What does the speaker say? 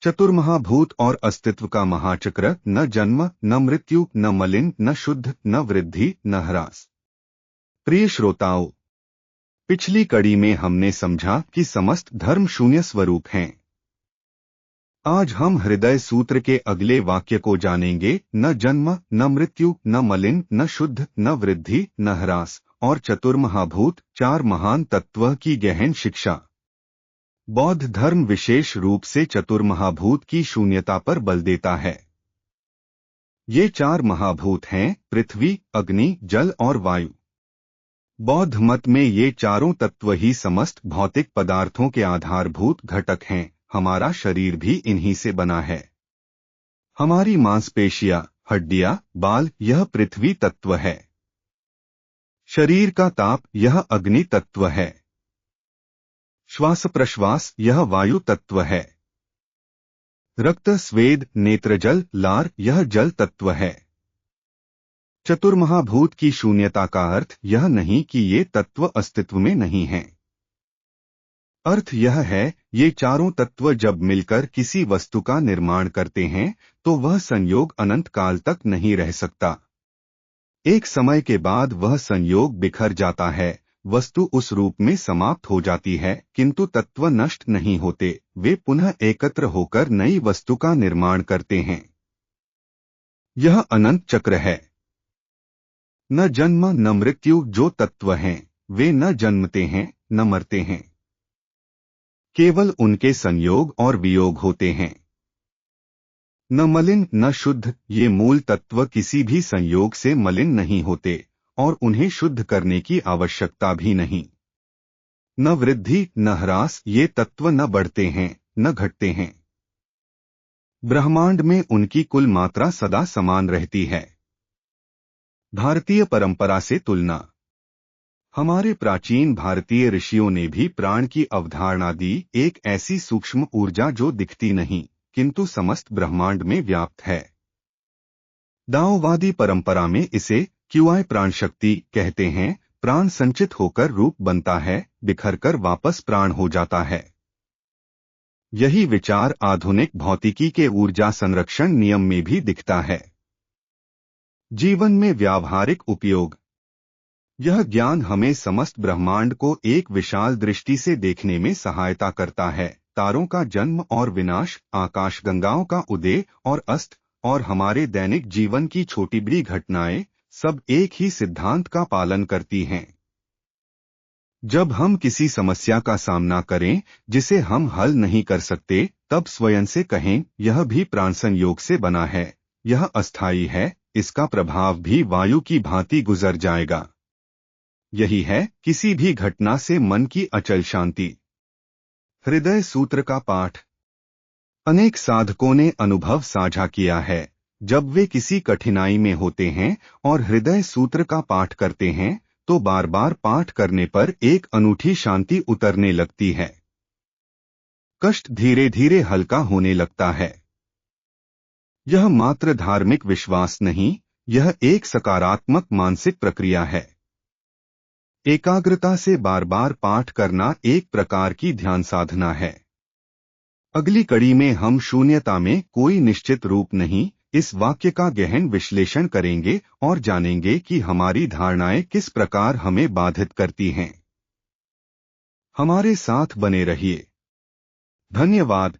चतुर्महाभूत और अस्तित्व का महाचक्र, न जन्म न मृत्यु न मलिन न शुद्ध न वृद्धि न ह्रास। प्रिय श्रोताओं, पिछली कड़ी में हमने समझा कि समस्त धर्म शून्य स्वरूप हैं। आज हम हृदय सूत्र के अगले वाक्य को जानेंगे। न जन्म न मृत्यु न मलिन न शुद्ध न वृद्धि न ह्रास और चतुर्महाभूत, चार महान तत्व की गहन शिक्षा। बौद्ध धर्म विशेष रूप से चतुर्महाभूत की शून्यता पर बल देता है। ये चार महाभूत हैं पृथ्वी, अग्नि, जल और वायु। बौद्ध मत में ये चारों तत्व ही समस्त भौतिक पदार्थों के आधारभूत घटक हैं। हमारा शरीर भी इन्हीं से बना है। हमारी मांसपेशियां, हड्डियां, बाल, यह पृथ्वी तत्व है। शरीर का ताप, यह अग्नि तत्व है। श्वास प्रश्वास, यह वायु तत्व है। रक्त, स्वेद, नेत्रजल, लार, यह जल तत्व है। चतुर्महाभूत की शून्यता का अर्थ यह नहीं कि ये तत्व अस्तित्व में नहीं हैं। अर्थ यह है, ये चारों तत्व जब मिलकर किसी वस्तु का निर्माण करते हैं तो वह संयोग अनंत काल तक नहीं रह सकता। एक समय के बाद वह संयोग बिखर जाता है, वस्तु उस रूप में समाप्त हो जाती है, किंतु तत्व नष्ट नहीं होते, वे पुनः एकत्र होकर नई वस्तु का निर्माण करते हैं। यह अनंत चक्र है। न जन्म न मृत्यु, जो तत्व हैं वे न जन्मते हैं न मरते हैं, केवल उनके संयोग और वियोग होते हैं। न मलिन न शुद्ध, ये मूल तत्व किसी भी संयोग से मलिन नहीं होते और उन्हें शुद्ध करने की आवश्यकता भी नहीं। न वृद्धि न ह्रास, ये तत्व न बढ़ते हैं न घटते हैं। ब्रह्मांड में उनकी कुल मात्रा सदा समान रहती है। भारतीय परंपरा से तुलना। हमारे प्राचीन भारतीय ऋषियों ने भी प्राण की अवधारणा दी, एक ऐसी सूक्ष्म ऊर्जा जो दिखती नहीं किंतु समस्त ब्रह्मांड में व्याप्त है। दाओवादी परंपरा में इसे क्यूआई प्राण शक्ति कहते हैं। प्राण संचित होकर रूप बनता है, बिखरकर वापस प्राण हो जाता है। यही विचार आधुनिक भौतिकी के ऊर्जा संरक्षण नियम में भी दिखता है। जीवन में व्यावहारिक उपयोग। यह ज्ञान हमें समस्त ब्रह्मांड को एक विशाल दृष्टि से देखने में सहायता करता है। तारों का जन्म और विनाश, आकाशगंगाओं का उदय और अस्त और हमारे दैनिक जीवन की छोटी बड़ी घटनाएं सब एक ही सिद्धांत का पालन करती हैं। जब हम किसी समस्या का सामना करें जिसे हम हल नहीं कर सकते, तब स्वयं से कहें, यह भी प्राण संयोग से बना है, यह अस्थायी है, इसका प्रभाव भी वायु की भांति गुजर जाएगा। यही है किसी भी घटना से मन की अचल शांति। हृदय सूत्र का पाठ। अनेक साधकों ने अनुभव साझा किया है, जब वे किसी कठिनाई में होते हैं और हृदय सूत्र का पाठ करते हैं तो बार बार पाठ करने पर एक अनूठी शांति उतरने लगती है। कष्ट धीरे धीरे हल्का होने लगता है। यह मात्र धार्मिक विश्वास नहीं, यह एक सकारात्मक मानसिक प्रक्रिया है। एकाग्रता से बार बार पाठ करना एक प्रकार की ध्यान साधना है। अगली कड़ी में हम शून्यता में कोई निश्चित रूप नहीं, इस वाक्य का गहन विश्लेषण करेंगे और जानेंगे कि हमारी धारणाएं किस प्रकार हमें बाधित करती हैं। हमारे साथ बने रहिए। धन्यवाद।